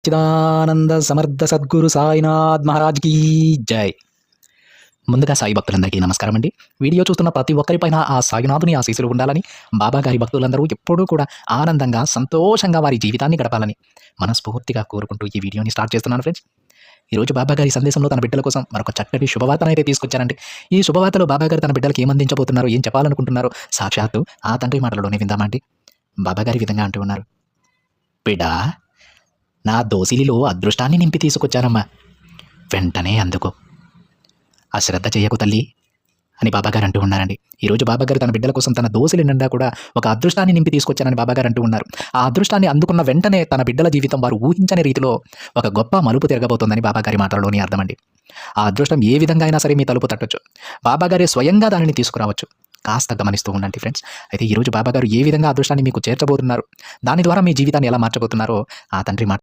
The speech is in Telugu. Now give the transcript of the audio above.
సచ్చిదానంద సమర్థ సద్గురు సాయినాథ్ మహారాజ్కి జై. ముందుగా సాయి భక్తులందరికీ నమస్కారం అండి. వీడియో చూస్తున్న ప్రతి ఒక్కరిపైన ఆ సాయినాథుని ఆశీస్సులు ఉండాలని, బాబా గారి భక్తులందరూ ఎప్పుడూ కూడా ఆనందంగా సంతోషంగా వారి జీవితాన్ని గడపాలని మనస్ఫూర్తిగా కోరుకుంటూ ఈ వీడియోని స్టార్ట్ చేస్తున్నాను ఫ్రెండ్స్. ఈరోజు బాబా గారి సందేశంలో తన బిడ్డల కోసం మరొక చక్కటి శుభవార్తను అయితే తీసుకొచ్చారండి. ఈ శుభవార్తలో బాబా గారు తన బిడ్డలకు ఏం అందించబోతున్నారో, ఏం చెప్పాలనుకుంటున్నారో సాక్షాత్తు ఆ తండ్రి మాటలోనే విందామండి. బాబా గారి విధంగా అంటూ ఉన్నారు. బిడ్డా, నా దోసిలిలో అదృష్టాన్ని నింపి తీసుకొచ్చానమ్మా, వెంటనే అందుకో. అశ్రద్ధ చేయకు తల్లి అని బాబాగారు అంటూ ఉన్నారండి. ఈరోజు బాబాగారు తన బిడ్డల కోసం తన దోసిలి నిండా కూడా ఒక అదృష్టాన్ని నింపి తీసుకొచ్చానని బాబాగారు అంటూ ఉన్నారు. ఆ అదృష్టాన్ని అందుకున్న వెంటనే తన బిడ్డల జీవితం వారు ఊహించని రీతిలో ఒక గొప్ప మలుపు తిరగబోతోందని బాబాగారి మాటల్లోని అర్థమండి. ఆ అదృష్టం ఏ విధంగా అయినా సరే మీ తలుపు తట్టొచ్చు, బాబాగారే స్వయంగా దానిని తీసుకురావచ్చు. కాస్త గమనిస్తూ ఉండండి ఫ్రెండ్స్. అయితే ఈరోజు బాబాగారు ఏ విధంగా అదృష్టాన్ని మీకు చేర్చబోతున్నారు, దాని ద్వారా మీ జీవితాన్ని ఎలా మార్చబోతున్నారో ఆ తండ్రి మాట